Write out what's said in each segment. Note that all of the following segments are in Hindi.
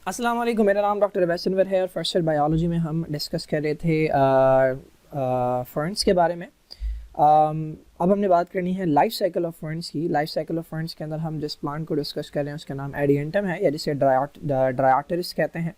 अस्सलाम वालेकुम, मेरा नाम डॉक्टर वैसनवर है और फर्स्ट ईयर बायोलॉजी में हम डिस्कस कर रहे थे फर्न्स के बारे में। अब हमने बात करनी है लाइफ साइकिल ऑफ फर्न्स की। लाइफ साइकिल ऑफ फर्न्स के अंदर हम जिस प्लांट को डिस्कस कर रहे हैं उसका नाम एडियंटम है या जिसे ड्रायोटेरिस कहते हैं।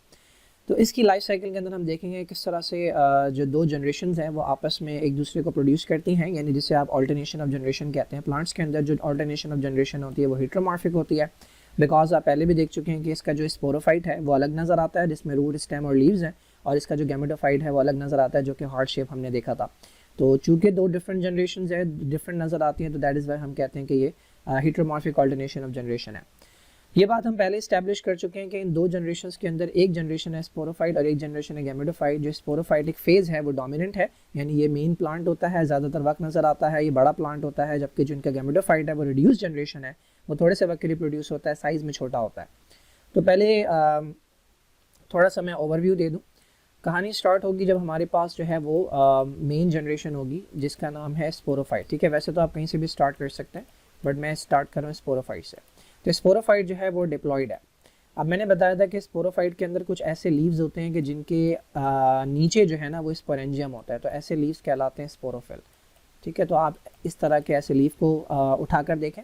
तो इसकी लाइफ साइकिल के अंदर हम देखेंगे किस तरह से जो दो जनरेशन्स हैं वो आपस में एक दूसरे को प्रोड्यूस करती हैं, यानी जिसे आप ऑल्टरनेशन ऑफ जनरेशन कहते हैं। प्लांट्स के अंदर जो ऑल्टरनेशन ऑफ जनरेशन होती है वो हेटेरोमॉर्फिक होती है, बिकॉज आप पहले भी देख चुके हैं कि इसका जो स्पोरोफाइट है वो अलग नज़र आता है जिसमें रूट, स्टेम और लीव्स हैं, और इसका जो गैमेटोफाइट है वो अलग नज़र आता है जो कि हार्ट शेप हमने देखा था। तो चूँकि दो डिफरेंट जनरेशन है, डिफरेंट नज़र आती हैं, तो दैट इज़ वाई हम कहते हैं कि ये हेटेरोमॉर्फिक ऑल्टरनेशन ऑफ जनरेशन है। ये बात हम पहले इस्टेब्लिश कर चुके हैं कि इन दो जनरेशन्स के अंदर एक जनरेशन है स्पोरोफाइट और एक जनरेशन है गैमेटोफाइट। जो स्पोरोफाइटिक फेज़ है वो डोमिनेंट है, यानी ये मेन प्लांट होता है, ज़्यादातर वक्त नज़र आता है, ये बड़ा प्लांट होता है, जबकि जो इनका गैमेटोफाइट है वो रिड्यूस जनरेशन है, वो थोड़े से वक्त के लिए प्रोड्यूस होता है, साइज़ में छोटा होता है। तो पहले थोड़ा सा मैं ओवरव्यू दे दूँ। कहानी स्टार्ट होगी जब हमारे पास जो है वो मेन जनरेशन होगी जिसका नाम है स्पोरोफाइट। ठीक है, वैसे तो आप कहीं से भी स्टार्ट कर सकते हैं, बट मैं स्टार्ट कर रहा हूँ स्पोरोफाइट से। तो स्पोरोफाइट जो है वो डिप्लॉयड है। अब मैंने बताया था कि स्पोरोफाइट के अंदर कुछ ऐसे लीव्स होते हैं कि जिनके नीचे जो है ना वो स्पोरेंजियम होता है, तो ऐसे लीव्स कहलाते हैं स्पोरोफिल। ठीक है, तो आप इस तरह के ऐसे लीव को उठाकर देखें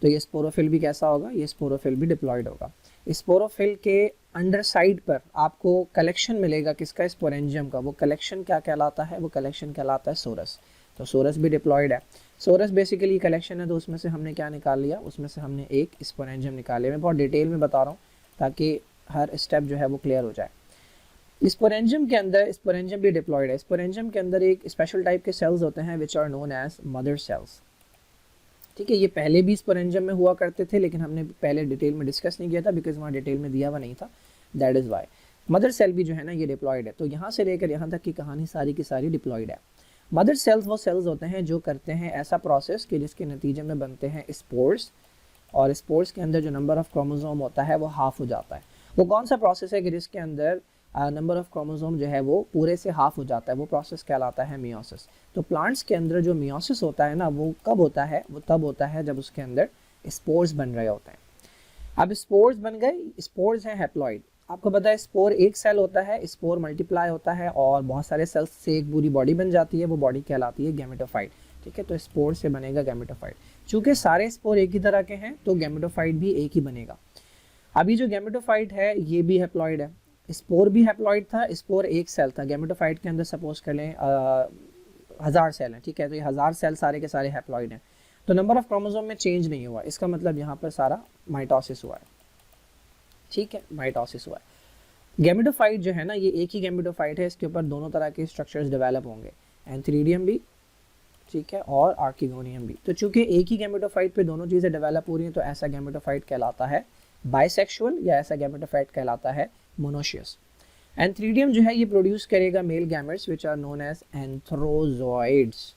तो ये स्पोरोफिल भी कैसा होगा, ये स्पोरोफिल भी डिप्लॉयड होगा। स्पोरोफिल के अंडर साइड पर आपको कलेक्शन मिलेगा किसका, स्पोरेंजियम का। वो कलेक्शन क्या कहलाता है, वो कलेक्शन कहलाता है सोरस। तो सोरस भी डिप्लॉयड है। सोरस बेसिकली कलेक्शन है, तो उसमें से हमने क्या निकाल लिया, उसमें से हमने एक स्पोरेंजियम निकाल लिया। मैं बहुत डिटेल में बता रहा हूँ ताकि हर स्टेप जो है वो क्लियर हो जाए। स्पोरेंजियम के अंदर, स्पोरेंजियम भी डिप्लॉयड है। स्पोरेंजियम के अंदर एक स्पेशल टाइप के सेल्स होते हैं which are known as mother cells. ठीक है, ये पहले भी स्पोरेंजियम में हुआ करते थे, लेकिन हमने पहले डिटेल में डिस्कस नहीं किया था बिकॉज वहाँ डिटेल में दिया हुआ नहीं था, that is why. Mother cell भी जो है ना ये डिप्लॉयड है। तो यहाँ से लेकर यहाँ तक की कहानी सारी की सारी डिप्लॉयड है। मदर सेल्स वो सेल्स होते हैं जो करते हैं ऐसा प्रोसेस कि जिसके नतीजे में बनते हैं स्पोर्स, और स्पोर्स के अंदर जो नंबर ऑफ क्रोमोसोम होता है वो हाफ हो जाता है। वो कौन सा प्रोसेस है कि जिसके अंदर नंबर ऑफ क्रोमोसोम जो है वो पूरे से हाफ हो जाता है, वो प्रोसेस कहलाता है मियोसिस। तो प्लांट्स के अंदर जो मियोसिस होता है ना वो कब होता है, वो तब होता है जब उसके अंदर स्पोर्स बन रहे होते हैं। अब स्पोर्स बन गए, स्पोर्स हैं हैप्लॉइड। आपको पता है स्पोर एक सेल होता है, स्पोर मल्टीप्लाई होता है और बहुत सारे सेल्स से एक पूरी बॉडी बन जाती है, वो बॉडी कहलाती है गैमेटोफाइट। ठीक है, तो स्पोर से बनेगा गैमेटोफाइट। चूंकि सारे स्पोर एक ही तरह के हैं तो गैमेटोफाइट भी एक ही बनेगा। अभी जो गैमेटोफाइट है ये भी हैप्लॉइड है, स्पोर भी हैप्लॉइड था, स्पोर एक सेल था। गैमेटोफाइट के अंदर सपोज कर लें 1000 सेल हैं, ठीक है, तो ये 1000 सेल सारे के सारे हैप्लॉइड हैं। तो नंबर ऑफ क्रोमोसोम में चेंज नहीं हुआ, इसका मतलब यहाँ पर सारा माइटोसिस हुआ है। ठीक है, माइटोसिस हुआ है। गैमेटोफाइट जो है ना ये एक ही गैमेटोफाइट है, इसके ऊपर दोनों तरह के स्ट्रक्चर्स डेवलप होंगे, एंथ्रीडियम भी, ठीक है, और आर्किगोनियम भी। तो चूंकि एक ही गैमेटोफाइट पे दोनों चीज़ें डेवलप हो रही हैं तो ऐसा गैमेटोफाइट कहलाता है बाइसेक्सुअल, या ऐसा गैमेटोफाइट कहलाता है मोनोशियस। एंथ्रीडियम जो है ये प्रोड्यूस करेगा male gametes which are known as antherozoids.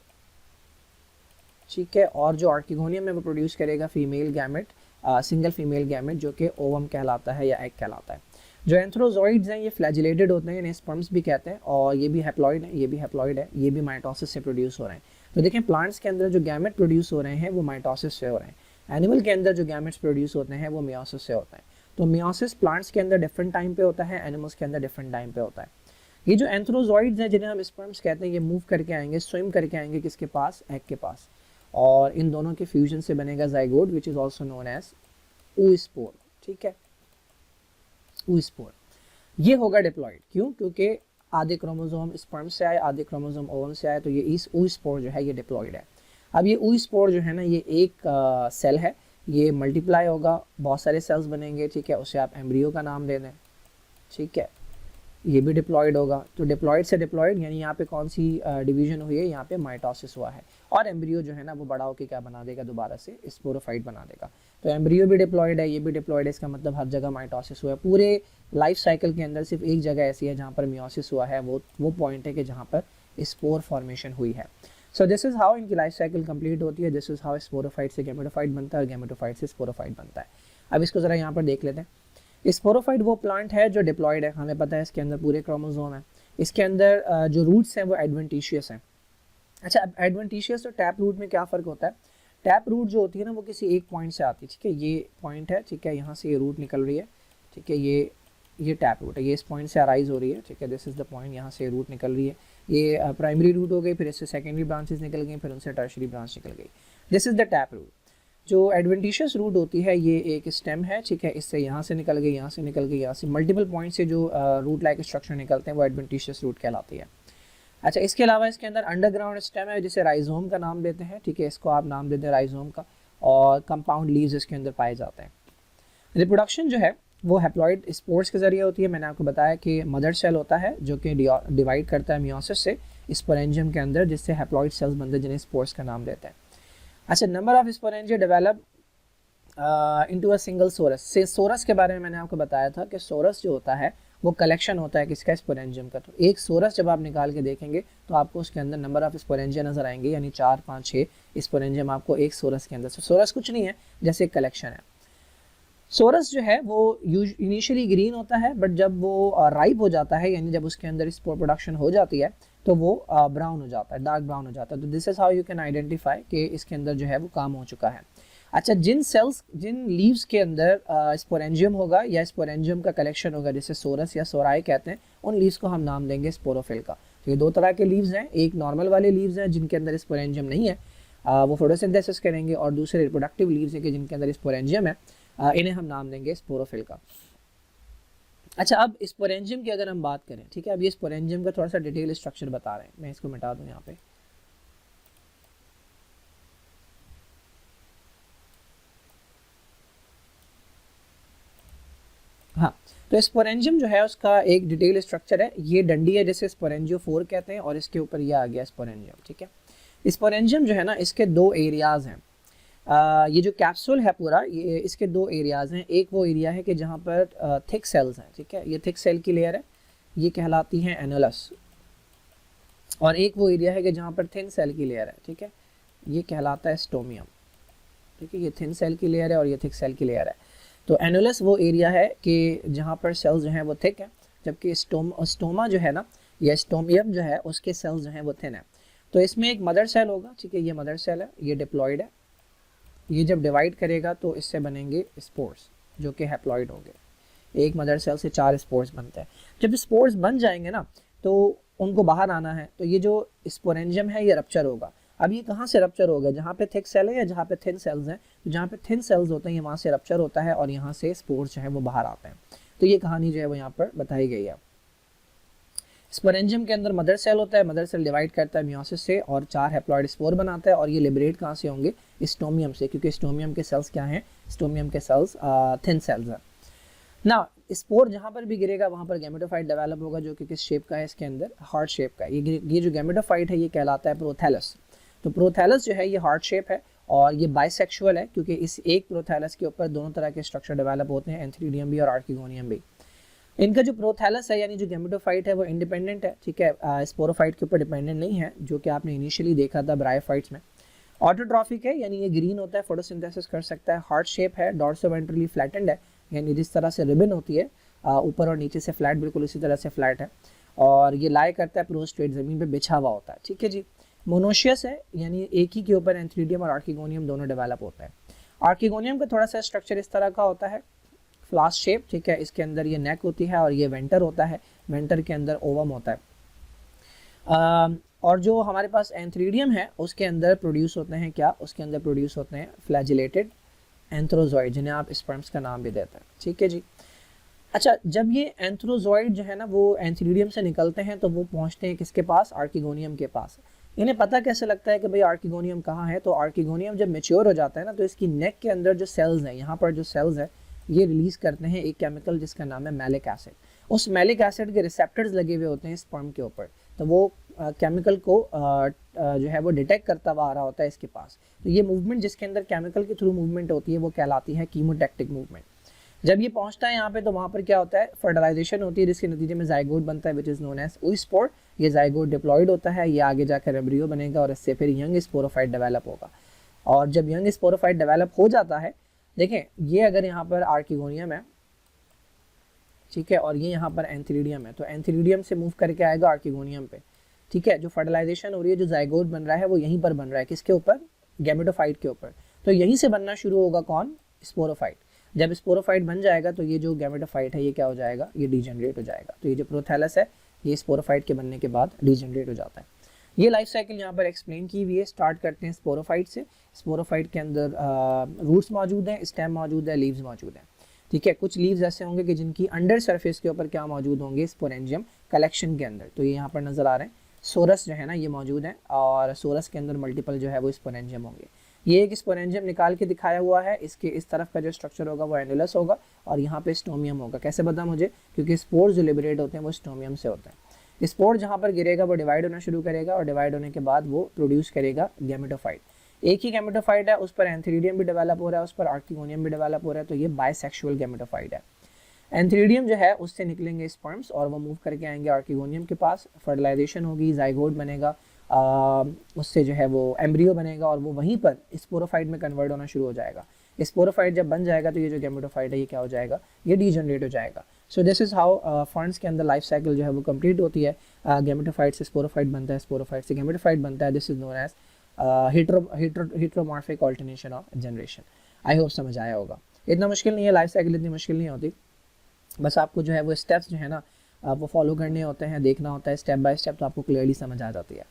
ठीक है, और जो आर्किगोनियम है वो प्रोड्यूस करेगा female gamete, single female gamete जो कि ओवम कहलाता है या एग कहलाता है। जो एंथ्रोजॉइड्स हैं ये फ्लैजिलेटेड होते हैं, इन्हें स्पर्म्स भी कहते हैं, और ये भी हैप्लॉइड है, ये भी हैप्लॉइड है, ये भी माइटोसिस से प्रोड्यूस हो रहे हैं। तो देखें प्लांट्स के अंदर जो गैमेट प्रोड्यूस हो रहे हैं वो माइटोसिस से हो रहे हैं, एनिमल के अंदर जो गैमेट्स प्रोड्यूस होते हैं वो मियोसिस से होते हैं। तो मियोसिस प्लांट्स के अंदर डिफरेंट टाइम पे होता है, एनिमल्स के अंदर डिफरेंट टाइम पे होता है। ये जो एंथ्रोजॉइड्स हैं जिन्हें हम स्पर्म्स कहते हैं ये मूव करके आएंगे, स्विम करके आएंगे किसके पास, एग के पास, और इन दोनों के फ्यूजन से बनेगा zygote which is also known as oospore। ठीक है, oospore ये होगा डिप्लॉयड। क्यों, क्योंकि आधे क्रोमोसोम स्पर्म से आए, आधे क्रोमोसोम ओवम से आए, तो ये इस oospore जो है ये डिप्लॉयड है। अब ये oospore जो है ना ये एक सेल है, ये मल्टीप्लाई होगा, बहुत सारे सेल्स बनेंगे, ठीक है, उसे आप एम्ब्रियो का नाम दे दें। ठीक है, ये भी डिप्लॉयड होगा। तो डिप्लॉयड से डिप्लॉयड यानी यहाँ पे कौन सी डिवीजन हुई है, यहाँ पे माइटोसिस हुआ है, और एम्ब्रियो जो है ना वो बड़ा होकर क्या बना देगा, दोबारा से स्पोरोफाइट बना देगा। तो एम्ब्रियो भी डिप्लॉयड है, ये भी डिप्लॉयड है, इसका मतलब हर जगह माइटोसिस हुआ है। पूरे लाइफ साइकिल के अंदर सिर्फ एक जगह ऐसी है जहाँ पर मियोसिस हुआ है, वो पॉइंट है कि जहाँ पर स्पोर फॉर्मेशन हुई है। सो दिस इज हाउ इनकी लाइफ साइकिल कंप्लीट होती है। दिस इज हाउ स्पोरोफाइट से गैमेटोफाइट बनता है और गैमेटोफाइट से स्पोरोफाइट बनता है। अब इसको जरा यहाँ पर देख लेते हैं। स्पोरोफाइट वो प्लांट है जो डिप्लॉयड है, हमें पता है इसके अंदर पूरे क्रोमोसोम है, इसके अंदर जो रूट्स हैं वो एडवेंटिशियस हैं। अच्छा, अब एडवेंटिशियस और टैप रूट में क्या फ़र्क होता है। टैप रूट जो होती है ना वो किसी एक पॉइंट से आती है, ठीक है, ये पॉइंट है, ठीक है, यहाँ से ये रूट निकल रही है, ठीक है, ये ये टैप रूट है, ये इस पॉइंट से अराइज हो रही है, ठीक है, दिस इज़ द पॉइंट, यहाँ से रूट निकल रही है, ये प्राइमरी रूट हो गई, फिर इससे सेकेंडरी ब्रांचेस निकल गई, फिर उनसे टर्शरी ब्रांच निकल गई, this is the tap root. जो एडवेंटिशियस रूट होती है ये एक स्टेम है, ठीक है, इससे यहाँ से निकल गई, यहाँ से निकल गई, यहाँ से मल्टीपल पॉइंट से जो रूट लाइक स्ट्रक्चर निकलते हैं वो एडवेंटिशियस रूट कहलाती है। अच्छा, इसके अलावा इसके अंदर अंडरग्राउंड स्टेम है जिसे राइजोम का नाम देते हैं, ठीक है, इसको आप नाम देते हैं राइजोम का, और कंपाउंड लीव्स इसके अंदर पाए जाते हैं। रिप्रोडक्शन जो है वो हैप्लॉइड स्पोर्स के जरिए होती है। मैंने आपको बताया कि मदर सेल होता है जो कि डिवाइड करता है मियोसिस से स्पोरेंजियम के अंदर, जिससे हैप्लॉइड सेल्स बनते हैं जिन्हें स्पोर्स का नाम देते हैं। अच्छा, number of sporangia develop into a single sorus. Sorus के बारे में मैंने आपको बताया था कि सोरस जो होता है वो कलेक्शन होता है किसका, स्पोरेंजियम का। तो एक सोरस जब आप निकाल के देखेंगे तो आपको उसके अंदर नंबर ऑफ स्पोरेंजिया नजर आएंगे, यानी 4, 5, 6 स्पोरेंजियम आपको एक सोरस के अंदर। सोरस कुछ नहीं है, जैसे एक कलेक्शन है। सोरस जो है वो इनिशियली ग्रीन होता है, बट जब वो राइप हो जाता है, यानी जब उसके अंदर स्पोर प्रोडक्शन हो जाती है, तो वो ब्राउन हो जाता है, डार्क ब्राउन हो जाता है। तो this is how you can identify कि इसके अंदर जो है वो काम हो चुका है। अच्छा, जिन लीव्स के अंदर स्पोरेंजियम होगा या स्पोरेंजियम का कलेक्शन होगा, जिसे सोरस या सोराई कहते हैं, उन लीव्स को हम नाम देंगे स्पोरोफिल का। तो ये दो तरह के लीव्स हैं, एक नॉर्मल वाले लीव्स हैं जिनके अंदर स्पोरेंजियम नहीं है, वो फोटोसिंथेसिस करेंगे, और दूसरे रिप्रोडक्टिव लीव्स हैं कि जिनके अंदर स्पोरेंजियम है, इन्हें हम नाम देंगे स्पोरोफिल का। अच्छा, अब स्पोरेंजियम की अगर हम बात करें, ठीक है, अब ये स्पोरेंजियम का थोड़ा सा डिटेल स्ट्रक्चर बता रहे हैं, मैं इसको मिटा दूं यहाँ पे। हाँ, तो स्पोरेंजियम जो है उसका एक डिटेल स्ट्रक्चर है, ये डंडी है जिसे स्पोरेंजियोफोर कहते हैं, और इसके ऊपर ये आ गया स्पोरेंजियम, ठीक है। स्पोरेंजियम जो है ना, इसके दो एरियाज हैं। ये जो कैप्सूल है पूरा, ये इसके दो एरियाज हैं। एक वो एरिया है कि जहाँ पर थिक सेल्स हैं, ठीक है, ये थिक सेल की लेयर है, ये कहलाती है एनुलस, और एक वो एरिया है कि जहाँ पर थिन सेल की लेयर है, ठीक है, ये कहलाता है स्टोमियम, ठीक है, ये थिन सेल की लेयर है और ये थिक सेल की लेयर है। तो एनुलस वो एरिया है कि जहाँ पर सेल्स जो हैं वो थिक है, जबकि स्टोमा जो है ना, या स्टोमियम जो है उसके सेल्स जो हैं वो थिन है। तो इसमें एक मदर सेल होगा, ठीक है, ये मदर सेल है, ये डिप्लॉइड है, ये जब डिवाइड करेगा तो इससे बनेंगे स्पोर्स जो कि हैप्लॉइड होंगे। एक मदर सेल से 4 स्पोर्स बनते हैं। जब स्पोर्स बन जाएंगे ना तो उनको बाहर आना है, तो ये जो स्पोरेंजियम है ये रप्चर होगा। अब ये कहाँ से रप्चर होगा, जहाँ पे थिक सेल है या जहाँ पे थिन सेल्स हैं? तो जहाँ पे थिन सेल्स होते हैं ये वहाँ से रप्चर होता है और यहाँ से स्पोर्स जो है वो बाहर आते हैं। तो ये कहानी जो है वो यहाँ पर बताई गई है। स्पोरेंजियम के अंदर मदर सेल होता है, मदर सेल डिवाइड करता है मियोसिस से और 4 हैप्लॉइड स्पोर बनाता है, और ये लिबरेट कहाँ से होंगे, स्टोमियम से, क्योंकि स्टोमियम के सेल्स क्या हैं, स्टोमियम के सेल्स थिन सेल्स हैं ना। स्पोर जहाँ पर भी गिरेगा वहाँ पर गैमेटोफाइट डेवलप होगा, जो कि किस शेप का है, इसके अंदर हार्ट शेप का है। ये जो गैमेटोफाइट है ये कहलाता है प्रोथैलस। तो प्रोथैलस जो है ये हार्ट शेप है और ये बाइसेक्सुअल है, क्योंकि इस एक प्रोथैलस के ऊपर दोनों तरह के स्ट्रक्चर डेवलप होते हैं, एंथ्रीडियम भी और आर्किगोनियम भी। इनका जो प्रोथैलस है यानी जो गैमेटोफाइट है वो इंडिपेंडेंट है, ठीक है, स्पोरोफाइट के ऊपर डिपेंडेंट नहीं है, जो कि आपने इनिशियली देखा था ब्रायोफाइट्स में। ऑटोट्रॉफिक है, यानी ये ग्रीन होता है, फोटोसिंथेसिस कर सकता है। हार्ट शेप है, डॉर्सोवेंट्रली फ्लैटेंड है, यानी जिस तरह से रिबन होती है ऊपर और नीचे से फ्लैट, बिल्कुल इसी तरह से फ्लैट है, और ये लाई करता है प्रोस्ट्रेट, जमीन पे बिछा हुआ होता है, ठीक है जी। मोनोशियस है, यानी एक ही के ऊपर एंथ्रीडियम और आर्किगोनियम दोनों डेवलप होता है। आर्किगोनियम का थोड़ा सा स्ट्रक्चर इस तरह का होता है, फ्लास्क शेप, ठीक है, इसके अंदर ये नेक होती है और ये वेंटर होता है, वेंटर के अंदर ओवम होता है। और जो हमारे पास एंथ्रीडियम है उसके अंदर प्रोड्यूस होते हैं क्या, उसके अंदर प्रोड्यूस होते हैं फ्लैजिलेटेड एंथ्रोजॉइड, जिन्हें आप स्पर्म्स का नाम भी देते हैं, ठीक है जी। अच्छा, जब ये एंथ्रोजॉइड जो है ना वो एंथ्रीडियम से निकलते हैं तो वो पहुंचते हैं किसके पास, आर्किगोनियम के पास। इन्हें पता कैसे लगता है कि भाई आर्किगोनियम कहाँ है? तो आर्किगोनियम जब मेच्योर हो जाता है ना तो इसकी नेक के अंदर जो सेल्स हैं, यहाँ पर जो सेल्स है ये रिलीज करते हैं एक केमिकल जिसका नाम है मैलिक एसिड। उस मैलिक एसिड के रिसेप्टर्स लगे हुए होते हैं स्पर्म के ऊपर, तो वो केमिकल को जो है वो डिटेक्ट करता हुआ आ रहा होता है इसके पास। तो ये मूवमेंट जिसके अंदर केमिकल के थ्रू मूवमेंट होती है वो कहलाती है कीमोटैक्टिक मूवमेंट। जब ये पहुंचता है यहाँ पे तो वहाँ पर क्या होता है, फर्टिलाइजेशन होती है, जिसके नतीजे में जाइगोट बनता है, which is known as oospore। ये जाइगोट डिप्लॉइड होता है, ये आगे जाकर एम्ब्रियो बनेगा और इससे फिर यंग स्पोरोफाइट डेवलप होगा। और जब यंग स्पोरोफाइट डेवलप हो जाता है, देखें ये अगर यहाँ पर आर्किगोनियम है, ठीक है, और ये यहाँ पर एंथ्रीडियम है, तो एंथ्रीडियम से मूव करके आएगा आर्किगोनियम पे, ठीक है। जो फर्टिलाइजेशन हो रही है, जो जाइगोट बन रहा है वो यहीं पर बन रहा है, किसके ऊपर, गैमेटोफाइट के ऊपर। तो यहीं से बनना शुरू होगा कौन, स्पोरोफाइट। जब स्पोरोफाइट बन जाएगा तो ये जो गैमेटोफाइट है ये क्या हो जाएगा, ये डीजनरेट हो जाएगा। तो ये जो प्रोथैलस है ये स्पोरोफाइट के बनने के बाद डीजनरेट हो जाता है। ये लाइफ साइकिल यहाँ पर एक्सप्लेन की हुई है। स्टार्ट करते हैं स्पोरोफाइट से। स्पोरोफाइट के अंदर रूट्स मौजूद हैं, स्टेम मौजूद है, लीव्स मौजूद हैं, ठीक है। कुछ लीव्स ऐसे होंगे कि जिनकी अंडर सरफेस के ऊपर क्या मौजूद होंगे, स्पोरेंजियम कलेक्शन के अंदर। तो ये यहाँ पर नज़र आ रहे हैं, सोरस जो है ना ये मौजूद है, और सोरस के अंदर मल्टीपल जो है वो स्पोरेंजियम होंगे। ये एक स्पोरेंजियम निकाल के दिखाया हुआ है, इसके इस तरफ का जो स्ट्रक्चर होगा वो एनुलस होगा और यहाँ पे स्टोमियम होगा। कैसे पता मुझे, क्योंकि स्पोर्स जो लिबरेट होते हैं वो स्टोमियम से होते हैं। स्पोर जहाँ पर गिरेगा वो डिवाइड होना शुरू करेगा और डिवाइड होने के बाद वो प्रोड्यूस करेगा गैमेटोफाइट। एक ही गैमेटोफाइट है, उस पर एंथ्रीडियम भी डेवलप हो रहा है, उस पर आर्किगोनियम भी डेवलप हो रहा है, तो ये बाइसेक्सुअल गैमेटोफाइट है। एंथ्रीडियम जो है उससे निकलेंगे स्पर्म्स और वो मूव करके आएंगे आर्किगोनियम के पास, फर्टिलाइजेशन होगी, जाइगोट बनेगा, उससे जो है वो एम्ब्रियो बनेगा और वो वहीं पर स्पोरोफाइट में कन्वर्ट होना शुरू हो जाएगा। स्पोरोफाइट जब बन जाएगा तो ये जो गैमेटोफाइट है ये क्या हो जाएगा, ये डीजनरेट हो जाएगा। So this is how ferns के अंदर लाइफ साइकिल जो है वो कंप्लीट होती है। गैमेटोफाइट से स्पोरोफाइट बनता है, स्पोरोफाइट से गैमेटोफाइट बनता है। This is known as heteromorphic alternation of generation. I hope समझ आया होगा। इतना मुश्किल नहीं है, लाइफ साइकिल इतनी मुश्किल नहीं होती, बस आपको जो है वो स्टेप्स जो है ना वो फॉलो करने होते हैं, देखना होता है स्टेप बाय स्टेप, तो आपको क्लियरली समझ आ जाती है।